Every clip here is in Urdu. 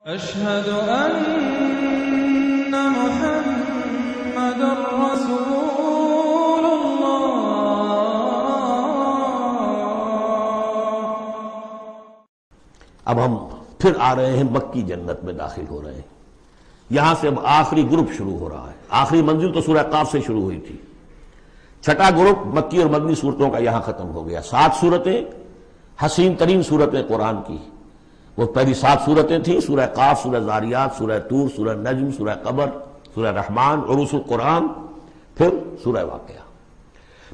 أشهد أن محمد رسول الله۔ اب ہم پھر آ رہے ہیں مکی جنت میں داخل ہو رہے ہیں۔ یہاں سے اب آخری گروپ شروع ہو رہا ہے۔ آخری منزل تو سورہ قاف سے شروع ہوئی تھی، چھٹا گروپ مکی اور مدنی صورتوں کا یہاں ختم ہو گیا۔ 7 صورتیں، حسین ترین صورتیں قرآن کی، وہ پہلی 7 صورتیں تھیں، سورہ قاف، سورہ ذاریات، سورہ طور، سورہ نجم، سورہ قمر، سورہ رحمان، عروس القرآن، پھر سورہ واقعہ۔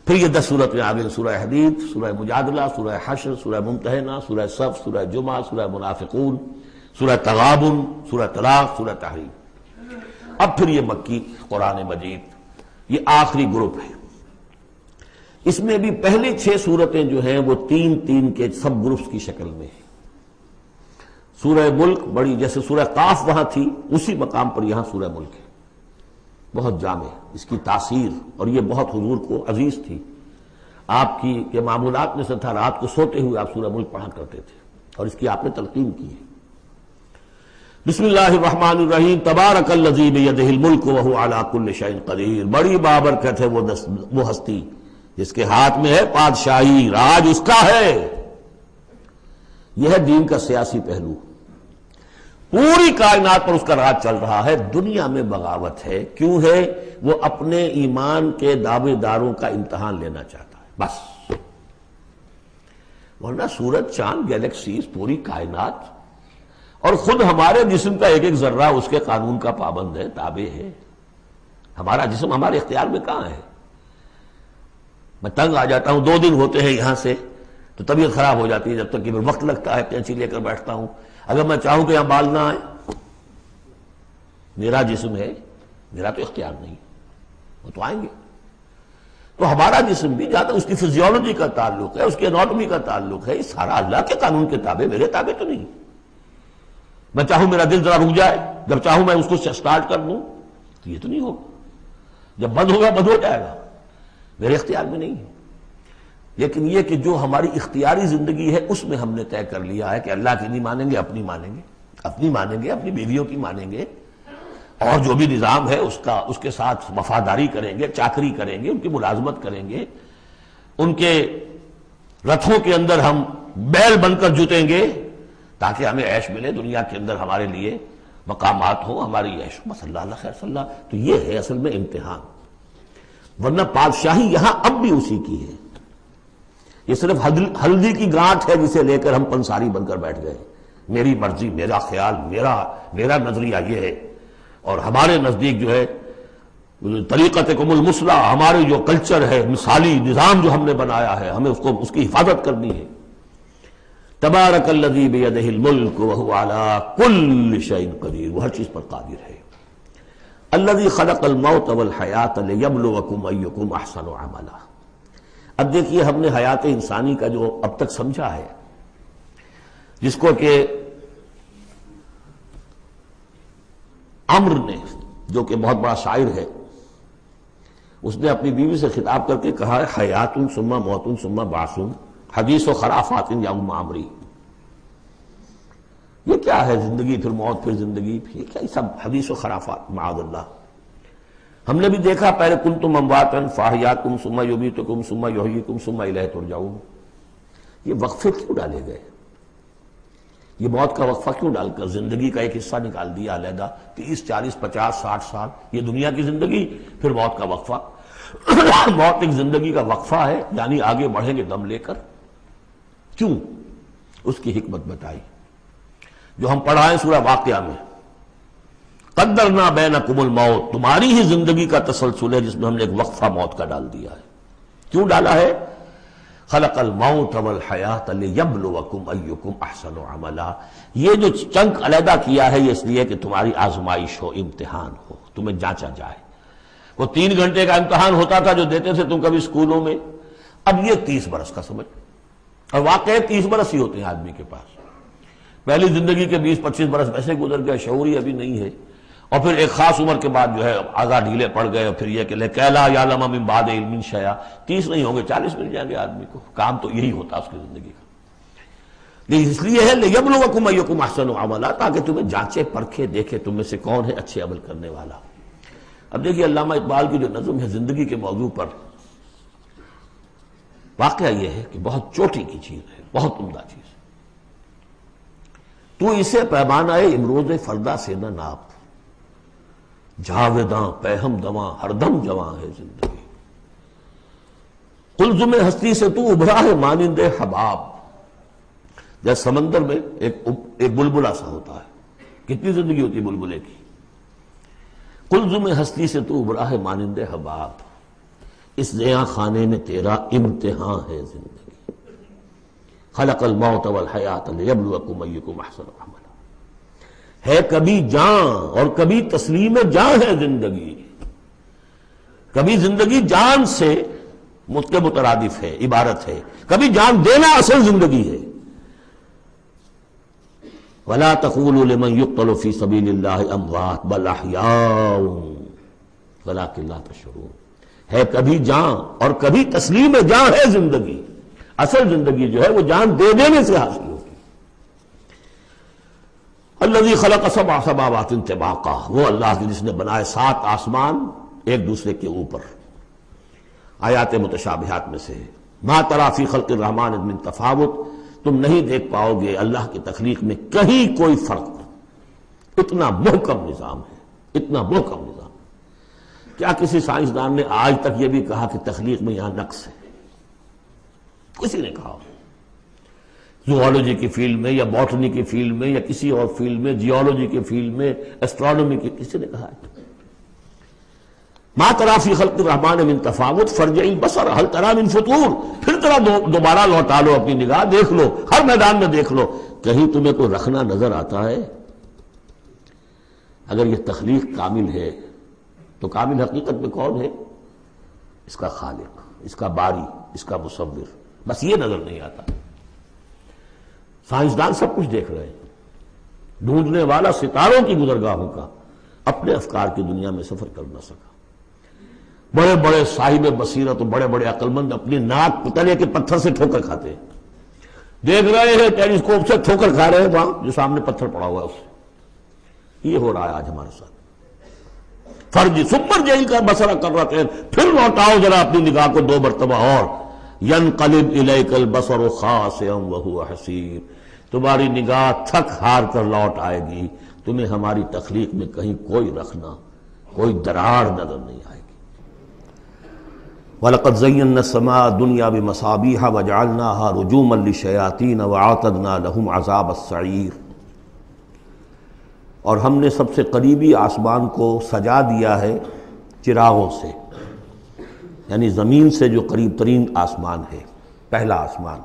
پھر یہ 10 صورتیں آ گئیں، سورہ حدید، سورہ مجادلہ، سورہ حشر، سورہ ممتحنہ، سورہ صف، سورہ جمعہ، سورہ منافقون، سورہ تغابن، سورہ طلاق، سورہ تحریم۔ اب پھر یہ مکی قرآن مجید، یہ آخری گروپ ہے۔ اس میں بھی پہلے 6 صورتیں جو ہیں وہ 3 کے سب گروپس کی شکل میں ہیں۔ سورہ ملک بڑی، جیسے سورہ قاف وہاں تھی اسی مقام پر یہاں سورہ ملک ہے، بہت جامع اس کی تاثیر، اور یہ بہت حضور کو عزیز تھی۔ آپ کی یہ معمولات میں سے تھا، رات کو سوتے ہوئے آپ سورہ ملک پڑھا کرتے تھے، اور اس کی آپ نے تلقین کی ہے۔ بسم اللہ الرحمن الرحیم، تبارک الذی بیدہ الملک وہو علی کل شیء قدیر۔ بڑی بابرکت ہے وہ ہستی جس کے ہاتھ میں ہے بادشاہی، راج اس کا ہے۔ یہ ہے دین کا سیاسی پہلو، پوری کائنات پر اس کا راج چل رہا ہے۔ دنیا میں بغاوت ہے، کیوں ہے؟ وہ اپنے ایمان کے دعوے داروں کا امتحان لینا چاہتا ہے، بس۔ ورنہ سورج، چاند، گیلیکسیز، پوری کائنات اور خود ہمارے جسم کا ایک ذرہ اس کے قانون کا پابند ہے، تابع ہے۔ ہمارا جسم ہمارے اختیار میں کہاں ہے؟ میں تنگ آ جاتا ہوں، 2 دن ہوتے ہیں یہاں سے تو طبیعت خراب ہو جاتی ہے، جب تک کہ وقت لگتا ہے کینچی لے کر بیٹھتا ہوں۔ اگر میں چاہوں کہ یہاں بال نہ آئے، میرا جسم ہے، میرا تو اختیار نہیں، وہ تو آئیں گے۔ تو ہمارا جسم بھی جہاں تک اس کی فزیولوجی کا تعلق ہے، اس کی اناٹمی کا تعلق ہے، یہ سارا اللہ کے قانون کے تابع، میرے تابع تو نہیں۔ میں چاہوں میرا دل ذرا رک جائے، جب چاہوں میں اس کو سٹارٹ کر دوں تو یہ تو نہیں ہوگا، جب بند ہوگا بند ہو جائے گا، میرے اختیار میں نہیں ہے۔ لیکن یہ کہ جو ہماری اختیاری زندگی ہے اس میں ہم نے طے کر لیا ہے کہ اللہ کی نہیں مانیں گے، اپنی مانیں گے، اپنی مانیں گے، اپنی بیویوں کی مانیں گے، اور جو بھی نظام ہے اس کے ساتھ وفاداری کریں گے، چاکری کریں گے، ان کی ملازمت کریں گے، ان کے رتھوں کے اندر ہم بیل بن کر جوتیں گے تاکہ ہمیں عیش ملے، دنیا کے اندر ہمارے لیے مقامات ہوں، ہماری عیش ہو، بس اللہ خیر صلی اللہ۔ تو یہ ہے اصل میں امتحان، ورنہ بادشاہی یہاں اب بھی اسی کی ہے۔ یہ صرف ہلدی کی گانٹھ ہے جسے لے کر ہم پنساری بن کر بیٹھ گئے، میری مرضی، میرا خیال، میرا نظریہ یہ ہے، اور ہمارے نزدیک جو ہے طریقتکم المثلی، ہمارے جو کلچر ہے، مثالی نظام جو ہم نے بنایا ہے، ہمیں اس کی حفاظت کرنی ہے۔ تبارک الذی بیدہ الملک وہو علی کل شیء قدیر، وہ ہر چیز پر قادر ہے۔ الذی خلق الموت والحیاۃ لیبلوکم ایکم احسن عملا۔ اب دیکھیے، ہم نے حیات انسانی کا جو اب تک سمجھا ہے، جس کو کہ عمر نے، جو کہ بہت بڑا شاعر ہے، اس نے اپنی بیوی سے خطاب کر کے کہا ہے حیات ثم موت ثم بعث حدیث و خرافات یوم عمری۔ یہ کیا ہے؟ زندگی پھر موت پھر زندگی، یہ کیا سب حدیث و خرافات، معاذ اللہ۔ ہم نے بھی دیکھا پہلے کنتم امواتا فاحیاکم ثم یمیتکم ثم یحییکم ثم الیہ ترجعون۔ یہ وقفے کیوں ڈالے گئے؟ یہ موت کا وقفہ کیوں ڈال کر زندگی کا ایک حصہ نکال دیا علیحدہ؟ 30 40 50 60 سال یہ دنیا کی زندگی، پھر موت کا وقفہ۔ موت ایک زندگی کا وقفہ ہے، یعنی آگے بڑھیں گے دم لے کر۔ کیوں؟ اس کی حکمت بتائی جو ہم پڑھائیں سورہ واقعہ میں، قدرنا بینکم الموت، تمہاری ہی زندگی کا تسلسل ہے جس میں ہم نے ایک وقفہ موت کا ڈال دیا ہے۔ کیوں ڈالا ہے؟ خلق الموت والحیاۃ لیبلوکم ایکم احسن عملا۔ یہ جو چنک علیحدہ کیا ہے یہ اس لیے کہ تمہاری آزمائش ہو، امتحان ہو، تمہیں جانچا جائے۔ وہ 3 گھنٹے کا امتحان ہوتا تھا جو دیتے تھے تم کبھی اسکولوں میں، اب یہ 30 برس کا سمجھ، اور واقعی 30 برس ہی ہوتے ہیں آدمی کے پاس۔ پہلی زندگی کے 20-25 برس ویسے گزر گئے، شعوری ابھی نہیں ہے، اور پھر ایک خاص عمر کے بعد جو ہے اعضاء ڈھیلے پڑ گئے، اور پھر یہ کہ لا یعلم من بعد علم شیئا، 30 نہیں ہوں گے 40 مل جائیں گے آدمی کو، کام تو یہی ہوتا اس کی زندگی کا۔ یہ اس لیے ہے لِيَبْلُوَكُمْ أَيُّكُمْ أَحْسَنُ عَمَلًا، تاکہ تمہیں جانچے پرکھے دیکھے تم میں سے کون ہے اچھے عمل کرنے والا۔ اب دیکھیے علامہ اقبال کی جو نظم ہے زندگی کے موضوع پر، واقعہ یہ ہے کہ بہت چوٹی کی چیز ہے، بہت عمدہ چیز۔ تو اسے پیمانہ امروز فردا سے نہ ناپ، جاویداں پہم دواں ہر دم جواں ہے زندگی۔ قلزم ہستی سے تو ابھرا ہے مانند حباب، جیسے سمندر میں ایک بلبلا سا ہوتا ہے، کتنی زندگی ہوتی ہے بلبلے کی۔ قلزم ہستی سے تو ابھرا ہے مانند حباب، اس زیاں خانے میں تیرا امتحان ہے زندگی۔ خلق الموت والحیات لیبلوکم ایکم احسن عملا، ہے کبھی جاں اور کبھی تسلیم جاں ہے زندگی۔ کبھی زندگی جان سے مترادف ہے، عبارت ہے، کبھی جان دینا اصل زندگی ہے۔ وَلَا تَقُولُوا لِمَنْ يُقْتَلُ فِي سَبِيلِ اللَّهِ أَمْوَاتٌ بَلْ أَحْيَاءٌ وَلَٰكِن لَا تَشْعُرُونَ، ہے کبھی جان اور کبھی تسلیم جان ہے زندگی۔ اصل زندگی جو ہے وہ جان دے دینے سے حاصل ہوگی۔ الذی خلق سبع سماوات طباقا، وہ اللہ جس نے بنائے 7 آسمان ایک دوسرے کے اوپر۔ آیات متشابہات میں سے ہے۔ ما تری فی خلق الرحمن من تفاوت، تم نہیں دیکھ پاؤ گے اللہ کی تخلیق میں کہیں کوئی فرق۔ اتنا محکم نظام ہے، اتنا محکم نظام۔ کیا کسی سائنسدان نے آج تک یہ بھی کہا کہ تخلیق میں یہاں نقص ہے؟ کسی نے کہا؟ زوالوجی کی فیلڈ میں یا باٹنی کی فیلڈ میں یا کسی اور فیلڈ میں، جیولوجی کی فیلڈ میں، ایسٹرونومی کی، کسی نے کہا ہے؟ ما تری فی خلق الرحمن من تفاوت فارجع البصر هل تری من فطور، پھر ذرا دوبارہ لوٹا لو اپنی نگاہ، دیکھ لو، ہر میدان میں دیکھ لو، کہیں تمہیں کوئی رکھنا نظر آتا ہے؟ اگر یہ تخلیق کامل ہے تو کامل حقیقت میں کون ہے؟ اس کا خالق، اس کا باری، اس کا مصور، بس یہ نظر نہیں آتا۔ سائنسدان سب کچھ دیکھ رہے ہیں، ڈھونڈنے والا ستاروں کی گزرگاہوں کا اپنے افکار کی دنیا میں سفر کر نہ سکا۔ بڑے بڑے صاحب بصیرت اور بڑے بڑے عقل مند اپنی ناک تلے کے پتھر سے ٹھوکر کھاتے ہیں، دیکھ رہے ہیں ٹیلیسکوپ سے ٹھوکر کھا رہے ہیں وہاں جو سامنے پتھر پڑا ہوا ہے اس سے۔ یہ ہو رہا ہے آج ہمارے ساتھ۔ فرج سپر جیل کا بسرا کر رہتے ہیں، پھر لوٹاؤ ذرا اپنی نگاہ کو 2 مرتبہ اور۔ ینقلب الیک البصر خاسئا وہو حسیر، تمہاری نگاہ تھک ہار کر لوٹ آئے گی، تمہیں ہماری تخلیق میں کہیں کوئی رکھنا، کوئی دراڑ نظر نہیں آئے گی۔ وَلَقَدْ زَيَّنَّا السَّمَاءَ الدُّنْيَا بِمَصَابِيحَ وَجَعَلْنَاهَا رُجُومًا لِلشَّيَاطِينَ وَأَعْتَدْنَا لَهُمْ عَذَابَ السَّعِيرِ، اور ہم نے سب سے قریبی آسمان کو سجا دیا ہے چراغوں سے، یعنی زمین سے جو قریب ترین آسمان ہے، پہلا آسمان،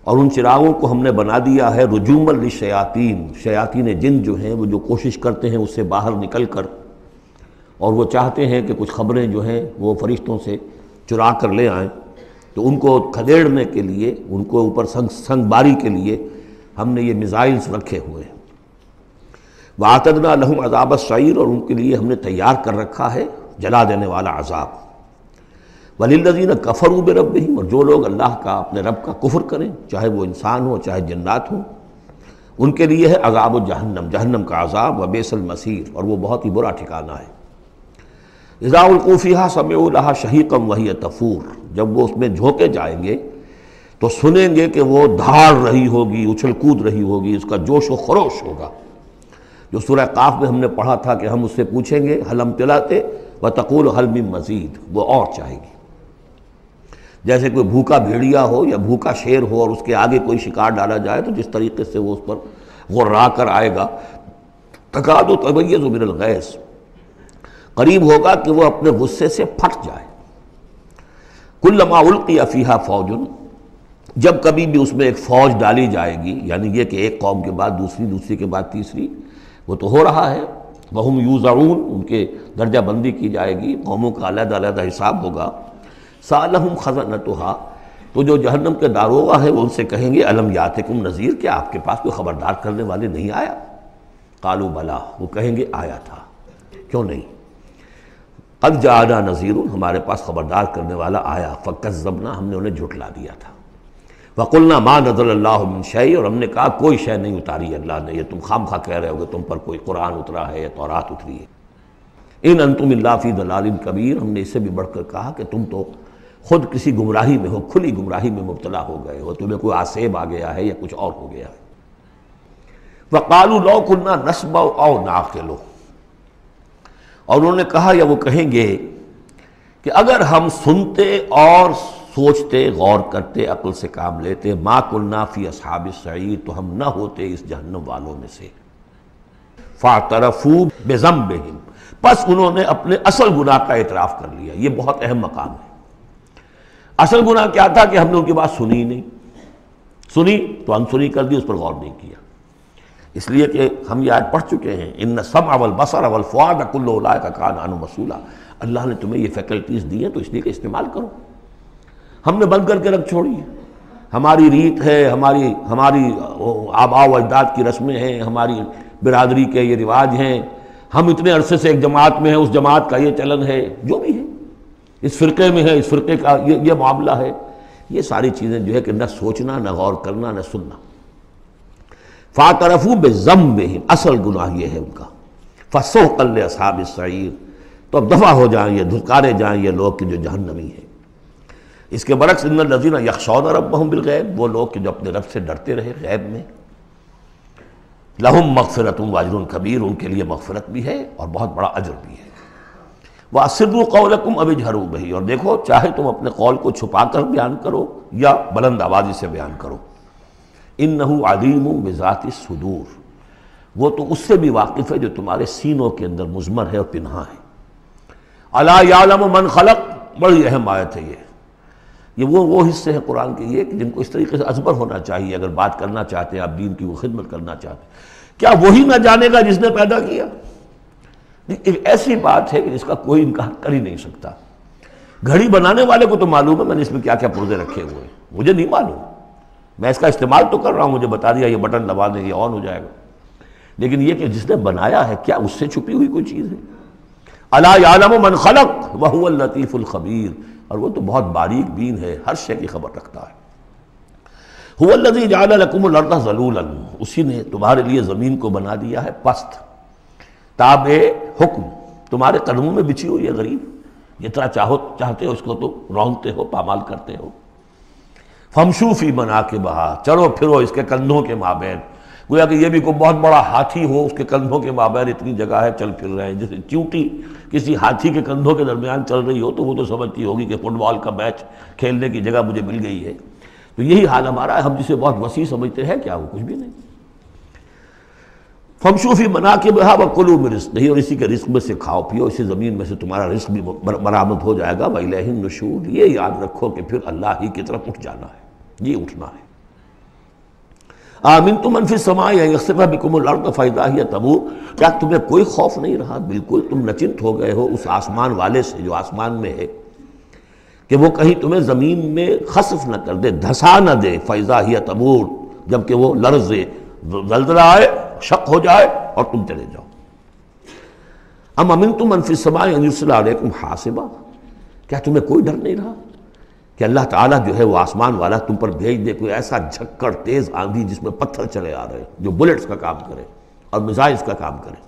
اور ان چراغوں کو ہم نے بنا دیا ہے رجومًا للشیاطین، شیاطین جن جو ہیں وہ جو کوشش کرتے ہیں اس سے باہر نکل کر، اور وہ چاہتے ہیں کہ کچھ خبریں جو ہیں وہ فرشتوں سے چرا کر لے آئیں، تو ان کو کھدیڑنے کے لیے، ان کو اوپر سنگ باری کے لیے ہم نے یہ میزائلز رکھے ہوئے ہیں۔ وَأَعْتَدْنَا لَهُمْ عَذَابَ السَّعِيرِ، اور ان کے لیے ہم نے تیار کر رکھا ہے جلا دینے والا عذاب۔ وَلِلَّذِينَ كَفَرُوا بِرَبِّهِمْ، اور جو لوگ اللہ کا، اپنے رب کا کفر کریں، چاہے وہ انسان ہو چاہے جنات ہوں، ان کے لیے ہے عذاب جہنم، جہنم کا عذاب، وبئس المصیر، اور وہ بہت ہی برا ٹھکانہ ہے۔ اذا القوا فیہا سمعوا لہا شہیقا وہی تفور، جب وہ اس میں جھونکے جائیں گے تو سنیں گے کہ وہ دھاڑ رہی ہوگی، اچھل کود رہی ہوگی، اس کا جوش و خروش ہوگا، جو سورہ قاف میں ہم نے پڑھا تھا کہ ہم اس سے پوچھیں گے حل امتلأت وتقول حل من مزید، وہ اور چاہے گی۔ جیسے کوئی بھوکا بھیڑیا ہو یا بھوکا شیر ہو اور اس کے آگے کوئی شکار ڈالا جائے تو جس طریقے سے وہ اس پر غرا کر آئے گا، تکاد تمیز من الغیظ، قریب ہوگا کہ وہ اپنے غصے سے پھٹ جائے۔ کلما القی فیہا فوج، جب کبھی بھی اس میں ایک فوج ڈالی جائے گی، یعنی یہ کہ ایک قوم کے بعد دوسری، دوسری کے بعد تیسری، وہ تو ہو رہا ہے، وہم یوزعون، ان کے درجہ بندی کی جائے گی، قوموں کا علیحدہ علیحدہ حساب ہوگا۔ سألہم خزنتہا، تو جو جہنم کے داروغہ ہے وہ ان سے کہیں گے الم یاتکم نذیر، کیا آپ کے پاس کوئی خبردار کرنے والے نہیں آیا؟ قالوا بلا، وہ کہیں گے آیا تھا، کیوں نہیں؟ قد جاءنا نذیر، ہمارے پاس خبردار کرنے والا آیا، فکذبنا، ہم نے انہیں جھٹلا دیا تھا۔ وَقُلْنَا مَا نَزَلَ اللَّهُ مِن شَيْءٍ، اور ہم نے کہا کوئی شے نہیں اتاری اللہ نے، یہ تم خام خواہ کہہ رہے ہو کہ تم پر کوئی قرآن اترا ہے یا تورات اتری ہے۔ ان انتم الا فی ضلال کبیر، ہم نے اس سے بھی بڑھ کر کہا کہ تم تو خود کسی گمراہی میں ہو، کھلی گمراہی میں مبتلا ہو گئے ہو، تمہیں کوئی آسیب آ گیا ہے یا کچھ اور ہو گیا ہے۔ وَقَالُوا لَوْ كُنَّا نَسْمَعُ أَوْ نَعْقِلُ، اور انہوں نے کہا یا وہ کہیں گے کہ اگر ہم سنتے اور سوچتے، غور کرتے، عقل سے کام لیتے، ما کُنَّا فی اصحاب السعیر، تو ہم نہ ہوتے اس جہنم والوں میں سے۔ فَاعْتَرَفُوا بِذَنبِهِمْ، پس انہوں نے اپنے اصل گناہ کا اعتراف کر لیا۔ یہ بہت اہم مقام ہے۔ اصل گناہ کیا تھا کہ ہم نے ان کی بات سنی نہیں، سنی تو انسنی کر دی، اس پر غور نہیں کیا۔ اس لیے کہ ہم یہ آیت پڑھ چکے ہیں، ان السمع والبصر والفؤاد کل اولئک کان عنہ مسئولا، اللہ نے تمہیں یہ فیکلٹیز دی ہیں تو اس لیے کہ استعمال کرو۔ ہم نے بند کر کے رکھ چھوڑی ہے۔ ہماری ریت ہے، ہماری آباء و اجداد کی رسمیں ہیں، ہماری برادری کے یہ رواج ہیں، ہم اتنے عرصے سے ایک جماعت میں ہیں، اس جماعت کا یہ چلن ہے، جو بھی ہے، اس فرقے میں ہے، اس فرقے کا یہ معاملہ ہے۔ یہ ساری چیزیں جو ہے کہ نہ سوچنا، نہ غور کرنا، نہ سننا۔ فَاعْتَرَفُوا بِذَنبِهِمْ، اصل گناہ یہ ہے ان کا۔ فَسُحْقًا لِّأَصْحَابِ السَّعِيرِ، تو اب دفع ہو جائیں یہ، دھتکارے جائیں یہ لوگ کہ جو جہنمی ہیں۔ اس کے برعکس ان الذین یخشون ربہم بالغیب، وہ لوگ کہ جو اپنے رب سے ڈرتے رہے غیب میں، لہم مغفرۃ واجر کبیر، ان کے لیے مغفرت بھی ہے اور بہت بڑا اجر بھی ہے۔ وَأَسِرُّوا قَوْلَكُمْ أَوِ اجْهَرُوا بِهِ، اور دیکھو چاہے تم اپنے قول کو چھپا کر بیان کرو یا بلند آوازی سے بیان کرو۔ إِنَّهُ عَلِيمٌ بِذَاتِ الصُّدُورِ، وہ تو اس سے بھی واقف ہے جو تمہارے سینوں کے اندر مضمر ہے اور پنہاں ہے۔ أَلَا يَعْلَمُ مَنْ خَلَقَ، بڑی اہم آیت ہے یہ وہ حصے ہیں قرآن کے یہ کہ جن کو اس طریقے سے ازبر ہونا چاہیے اگر بات کرنا چاہتے ہیں، آپ دین کی وہ خدمت کرنا چاہتے ہیں۔ کیا وہی نہ جانے گا جس نے پیدا کیا؟ ایک ایسی بات ہے کہ جس کا کوئی انکار کر ہی نہیں سکتا۔ گھڑی بنانے والے کو تو معلوم ہے میں نے اس میں کیا کیا پرزے رکھے ہوئے ہیں، مجھے نہیں معلوم، میں اس کا استعمال تو کر رہا ہوں، مجھے بتا دیا یہ بٹن دبا دیں یہ آن ہو جائے گا، لیکن یہ کہ جس نے بنایا ہے کیا اس سے چھپی ہوئی کوئی چیز ہے؟ الا یعلم من خلق وهو اللطیف الخبیر، اور وہ تو بہت باریک بین ہے، ہر شے کی خبر رکھتا ہے۔ هو الذی جعل لکم الارض ذلولا، اسی نے تمہارے لیے زمین کو بنا دیا ہے پست، تابع حکم، تمہارے قدموں میں بچھی ہوئی ہے غریب، جتنا چاہتے ہو اس کو تو رونتے ہو، پامال کرتے ہو۔ فامشوا فی مناکبہا، چلو پھرو اس کے کندھوں کے مابین، گویا کہ یہ بھی کوئی بہت بڑا ہاتھی ہو، اس کے کندھوں کے مابین اتنی جگہ ہے، چل پھر رہے ہیں۔ جیسے چیونٹی کسی ہاتھی کے کندھوں کے درمیان چل رہی ہو تو وہ تو سمجھتی ہوگی کہ فٹ بال کا میچ کھیلنے کی جگہ مجھے مل گئی ہے۔ تو یہی حال ہمارا ہے، ہم جسے بہت وسیع سمجھتے ہیں کیا وہ کچھ بھی نہیں۔ فامشوا فی مناکبہا وکلوا من رزقہ، اور اسی کے رزق میں سے کھاؤ پیو، اسی زمین میں سے تمہارا رزق بھی برآمد ہو جائے گا۔ وإلیہ النشور، یہ یاد رکھو کہ پھر اللہ ہی کی طرف اٹھ جانا ہے، یہ اٹھنا ہے۔ آمنتم من فی السماء ان یخسف بکم الارض فاذا ہی تمور، کیا تمہیں کوئی خوف نہیں رہا؟ بالکل تم نچنت ہو گئے ہو اس آسمان والے سے جو آسمان میں ہے کہ وہ کہیں تمہیں زمین میں خسف نہ کر دے، دھسا نہ دے، فاذا ہی تمور، جبکہ وہ لرزے، زلزلہ آئے، شق ہو جائے اور تم چلے جاؤ۔ ام امنتم من فی السماء ان یرسل علیکم حاصبا، کیا تمہیں کوئی ڈر نہیں رہا کہ اللہ تعالیٰ جو ہے وہ آسمان والا تم پر بھیج دے کوئی ایسا جھکڑ تیز آندھی جس میں پتھر چلے آ رہے ہیں، جو بلٹس کا کام کرے اور میزائلز کا کام کرے۔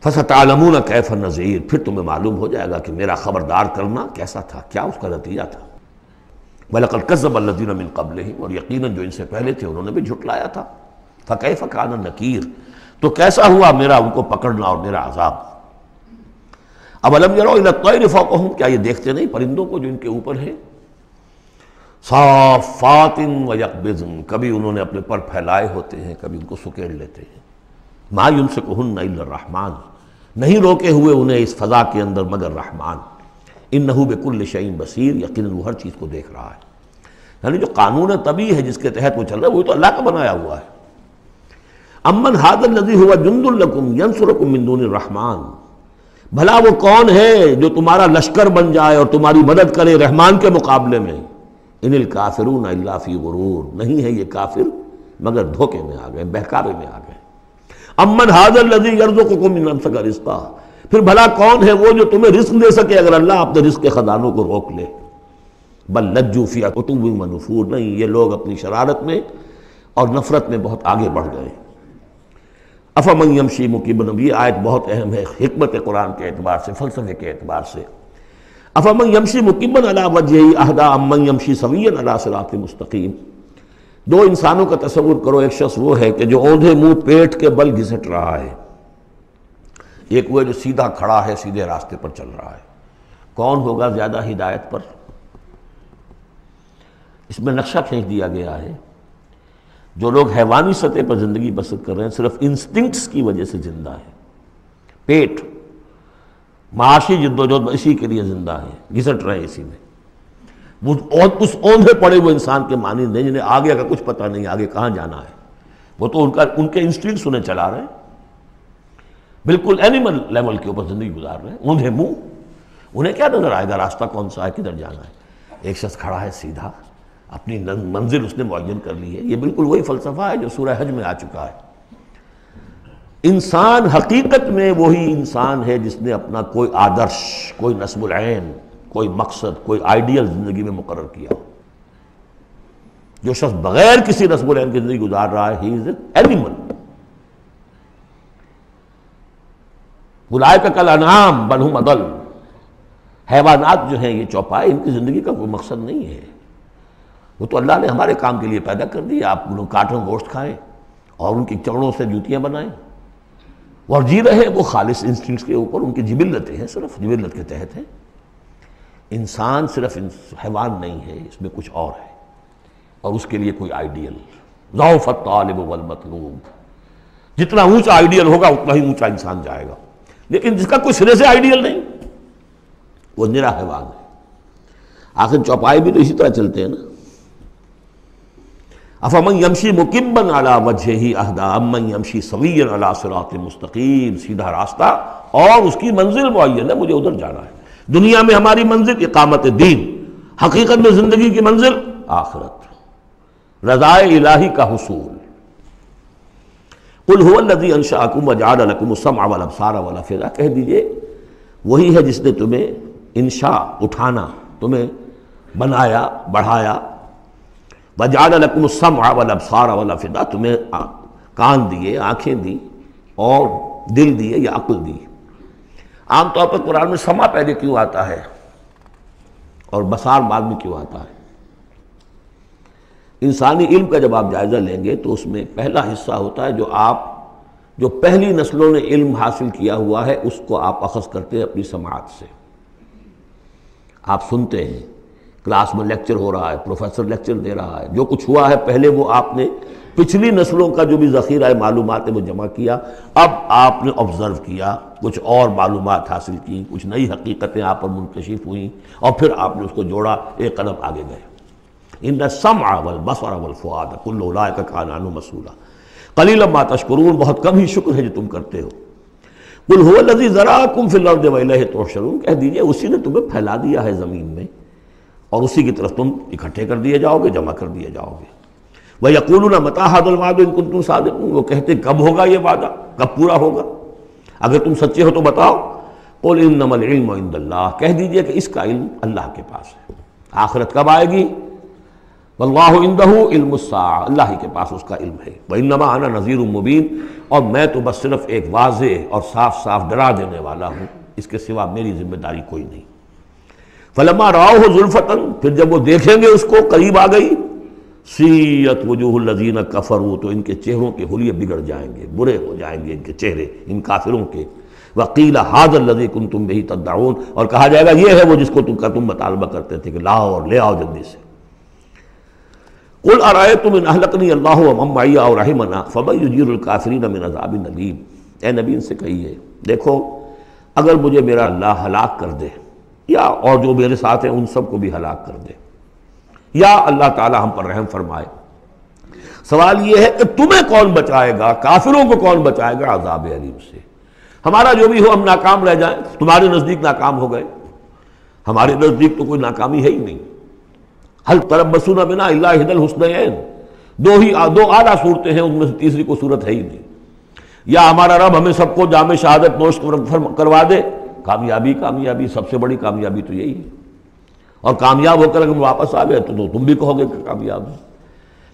فَسَتَعْلَمُونَ كَيْفَ النَّذِيرُ، پھر تمہیں معلوم ہو جائے گا کہ میرا خبردار کرنا کیسا تھا، کیا اس کا نتیجہ تھا۔ وَلَقَدْ كَذَّبَ الَّذِينَ مِن قَبْلِهِمْ، اور یقیناً جو ان سے پہلے تھے انہوں نے بھی جھٹلایا تھا۔ فَكَيْفَ كَانَ نَكِيرٌ، تو کیسا ہوا میرا ان کو پکڑنا اور میرا عذاب۔ اَوَلَمْ يَرَوْا إِلَى الطَّيْرِ فَوْقَهُمْ، کیا یہ دیکھتے نہیں پرندوں کو جو ان کے اوپر ہیں؟ صافات ویقبضن، کبھی انہوں نے اپنے پر پھیلائے ہوتے ہیں، کبھی ان کو سکیڑ لیتے ہیں۔ ما یمسکہن الا الرحمن، نہیں روکے ہوئے انہیں اس فضا کے اندر مگر رحمان۔ انہ بکل شیء بصیر، یقیناً وہ ہر چیز کو دیکھ رہا ہے۔ یعنی جو قانون طبیعی ہے جس کے تحت وہ چل رہا ہے وہ تو اللہ کا بنایا ہوا ہے۔ امن ھذا الذی ھو جند لکم ینصرکم من دون الرحمن، بھلا وہ کون ہے جو تمہارا لشکر بن جائے اور تمہاری مدد کرے رحمان کے مقابلے میں؟ ان الکافرون الا فی غرور، نہیں ہے یہ کافر مگر دھوکے میں آ گئے، بہکاوے میں آ گئے۔ امن ھذا الذی یرزقکم من امسک رزقا، پھر بھلا کون ہے وہ جو تمہیں رزق دے سکے اگر اللہ اپنے رزق کے خزانوں کو روک لے؟ بل لجوا فی عتو و نفور، نہیں، یہ لوگ اپنی شرارت میں اور نفرت میں بہت آگے بڑھ گئے۔ افمن یمشی مکبا، یہ آیت بہت اہم ہے حکمت قرآن کے اعتبار سے، فلسفے کے اعتبار سے۔ افمن یمشی مکبا علی وجہہ اہدی امن یمشی سویا علی صراط مستقیم۔ دو انسانوں کا تصور کرو، ایک شخص وہ ہے کہ جو اوندھے منہ پیٹ کے بل گھسٹ رہا ہے، ایک وہ جو سیدھا کھڑا ہے، سیدھے راستے پر چل رہا ہے۔ کون ہوگا زیادہ ہدایت پر؟ اس میں نقشہ کھینچ دیا گیا ہے۔ جو لوگ حیوانی سطح پر زندگی بسر کر رہے ہیں، صرف انسٹنکٹس کی وجہ سے زندہ ہیں، پیٹ، معاشی جد و جہد اسی کے لیے زندہ ہیں، گھسٹ رہے ہیں اسی میں۔ اس اوندھے پڑے ہوئے انسان کے مانند نہیں جنہیں آگے کا کچھ پتہ نہیں، آگے کہاں جانا ہے، وہ تو ان کے انسٹنکٹس انہیں چلا رہے ہیں، بالکل اینیمل لیول کے اوپر زندگی گزار رہے ہیں، اوندھے منہ۔ انہیں کیا نظر آئے گا راستہ کون سا ہے، کدھر جانا ہے؟ ایک شخص کھڑا ہے سیدھا، اپنی منزل اس نے معین کر لی ہے۔ یہ بالکل وہی فلسفہ ہے جو سورہ حج میں آ چکا ہے۔ انسان حقیقت میں وہی انسان ہے جس نے اپنا کوئی آدرش، کوئی نصب العین، کوئی مقصد، کوئی آئیڈیل زندگی میں مقرر کیا۔ جو شخص بغیر کسی نصب العین کی زندگی گزار رہا ہے، ہی از این اینیمل۔ اولئک کالانعام بل ھم اضل۔ حیوانات جو ہیں یہ چوپائے، ان کی زندگی کا کوئی مقصد نہیں ہے۔ وہ تو اللہ نے ہمارے کام کے لیے پیدا کر دی، آپ لوگ کاٹوں گوشت کھائیں اور ان کی چمڑوں سے جوتیاں بنائیں اور جی رہے وہ خالص انسٹنکٹس کے اوپر، ان کی جبلتیں ہیں، صرف جبلت کے تحت ہیں۔ انسان صرف حیوان نہیں ہے، اس میں کچھ اور ہے، اور اس کے لیے کوئی آئیڈیل۔ ضعف الطالب والمطلوب، جتنا اونچا آئیڈیل ہوگا اتنا ہی اونچا انسان جائے گا، لیکن جس کا کوئی سرے سے آئیڈیل نہیں وہ نرا حیوان ہے۔ آخر چوپائے بھی تو اسی طرح چلتے ہیں نا۔ افمن یمشی مکبا علی وجہہ اہدی امن یمشی سویا علی صراط مستقیم، سیدھا راستہ اور اس کی منزل معین ہے، مجھے ادھر جانا ہے۔ دنیا میں ہماری منزل اقامت دین، حقیقت میں زندگی کی منزل آخرت، رضا الہی کا حصول۔ قل هو الذی انشأکم وجعل لکم السمع والابصار والافئدہ، کہہ دیجئے وہی ہے جس نے تمہیں انشاء، اٹھانا، تمہیں بنایا، بڑھایا، وجعل لکم السمع والابصار والافئدہ، تمہیں کان دیے، آنکھیں دی اور دل دیے یا عقل دی۔ عام طور پر قرآن میں سمع پہلے کیوں آتا ہے اور بصار بعد میں کیوں آتا ہے؟ انسانی علم کا جب آپ جائزہ لیں گے تو اس میں پہلا حصہ ہوتا ہے جو پہلی نسلوں نے علم حاصل کیا ہوا ہے، اس کو آپ اخذ کرتے ہیں اپنی سماعت سے۔ آپ سنتے ہیں، کلاس میں لیکچر ہو رہا ہے، پروفیسر لیکچر دے رہا ہے، جو کچھ ہوا ہے پہلے وہ آپ نے پچھلی نسلوں کا جو بھی ذخیرہ معلومات ہے وہ جمع کیا، اب آپ نے آبزرو کیا، کچھ اور معلومات حاصل کی، کچھ نئی حقیقتیں آپ پر منکشف ہوئیں، اور پھر آپ نے اس کو جوڑا، ایک قدم آگے گئے۔ ان السمع والبصر والفؤاد کل اولئک کان عنہ مسئولا قلیلا ما تشکرون، بہت کم ہی شکر ہے جو تم کرتے ہو۔ قل هو الذی ذراکم فی الارض والیہ تحشرون، کہہ دیجئے اسی نے تمہیں پھیلا دیا ہے زمین میں اور اسی کی طرف تم اکٹھے کر دیے جاؤ گے، جمع کر دیے جاؤ گے۔ وَيَقُولُونَ مَتَىٰ هَٰذَا الْوَعْدُ إِن كُنتُمْ صَادِقِينَ، وہ کہتے ہیں کب ہوگا یہ وعدہ، کب پورا ہوگا، اگر تم سچے ہو تو بتاؤ۔ قُلْ إِنَّمَا الْعِلْمُ عِندَ اللَّهِ، کہہ دیجئے کہ اس کا علم اللہ کے پاس ہے۔ آخرت کب آئے گی؟ وَاللَّهُ عِندَهُ عِلْمُ السَّاعَةِ، اللہ ہی کے پاس اس کا علم ہے۔ وَإِنَّمَا أَنَا نَذِيرٌ مُّبِينٌ، اور میں تو بس صرف ایک واضح اور صاف صاف ڈرا دینے والا ہوں، اس کے سوا میری ذمہ داری کوئی نہیں۔ فَلَمَّا رَأَوْهُ زُلْفَةً، پھر جب وہ دیکھیں گے اس کو، قریب آ گئی، سیئت وجوہ الذین کفروا، تو ان کے چہروں کے حلیے بگڑ جائیں گے، برے ہو جائیں گے ان کے چہرے، ان کافروں کے۔ وقیل ھذا الذی کنتم بہ تدعون، اور کہا جائے گا یہ ہے وہ جس کو تم مطالبہ کرتے تھے کہ لاؤ اور لے آؤ جلدی سے۔ قل ارأیتم ان اہلکنی اللہ ومن معی او رحمنا فمن یجیر الکافرین من عذاب الیم، اے نبی ان سے کہیے دیکھو اگر مجھے میرا اللہ ہلاک کر دے، یا اور جو میرے ساتھ ہیں ان سب کو بھی ہلاک کر دے، یا اللہ تعالی ہم پر رحم فرمائے، سوال یہ ہے کہ تمہیں کون بچائے گا، کافروں کو کون بچائے گا عذاب علیم سے؟ ہمارا جو بھی ہو ہم ناکام رہ جائیں، تمہارے نزدیک ناکام ہو گئے، ہمارے نزدیک تو کوئی ناکامی ہے ہی نہیں۔ حل تربصون بنا الا احدی الحسنیین، دو اعلیٰ صورتیں ہیں، ان میں سے تیسری کوئی صورت ہے ہی نہیں۔ یا ہمارا رب ہمیں سب کو جام شہادت نوش کروا دے، کامیابی، سب سے بڑی کامیابی تو یہی ہے۔ اور کامیاب ہو کر اگر واپس آ گئے تو تم بھی کہو گے کہ کامیاب ہے.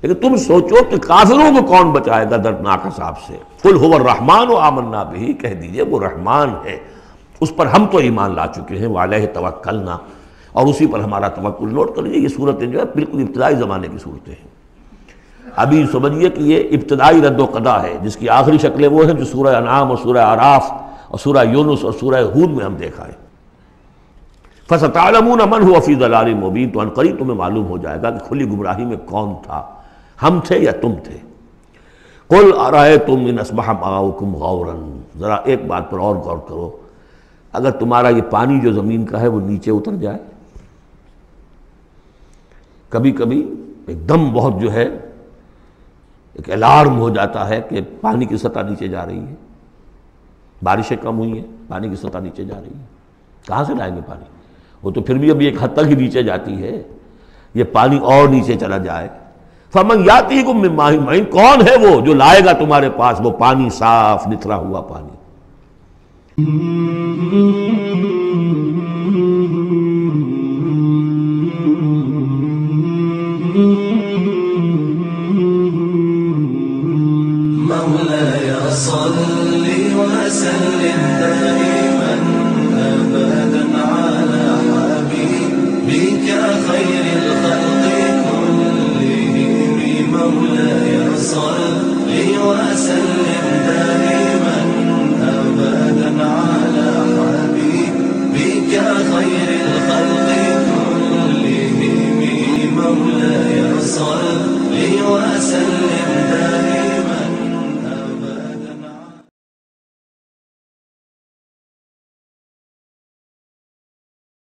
لیکن تم سوچو کہ کافروں کو کون بچائے گا دردناک عذاب سے. قل هو الرحمن آمنا به، کہہ دیجئے وہ رحمان ہے، اس پر ہم تو ایمان لا چکے ہیں، وعلیہ توکلنا، اور اسی پر ہمارا توکل. نوٹ کر لیجیے یہ صورتیں جو ہے بالکل ابتدائی زمانے کی صورتیں ہیں. ابھی سمجھیے کہ یہ ابتدائی رد و قضا ہے، جس کی آخری شکلیں وہ ہیں جو سورہ انعام اور سورہ اعراف اور سورہ یونس اور سورہ ہود میں ہم دیکھا ہے. فَسَتَعْلَمُونَ مَنْ هُوَ فِي ضَلَالٍ مُبِينٍ، تو عنقریب تمہیں معلوم ہو جائے گا کہ کھلی گمراہی میں کون تھا، ہم تھے یا تم تھے. قُلْ أَرَأَيْتُمْ إِنْ أَصْبَحَ مَاؤُكُمْ غَوْرًا، ذرا ایک بات پر اور غور کرو، اگر تمہارا یہ پانی جو زمین کا ہے وہ نیچے اتر جائے، کبھی کبھی ایک دم بہت جو ہے ایک الارم ہو جاتا ہے کہ پانی کی سطح نیچے جا رہی ہے، بارشیں کم ہوئی ہیں، پانی کی سطح نیچے جا رہی ہے، کہاں سے لائیں گے پانی؟ وہ تو پھر بھی ابھی ایک حد تک ہی نیچے جاتی ہے، یہ پانی اور نیچے چلا جائے. فَمَنْ يَأْتِيكُم مِّن مَّاءٍ مَّعِينٍ، کون ہے وہ جو لائے گا تمہارے پاس وہ پانی صاف نتھرا ہوا پانی. مولاي صل وسلم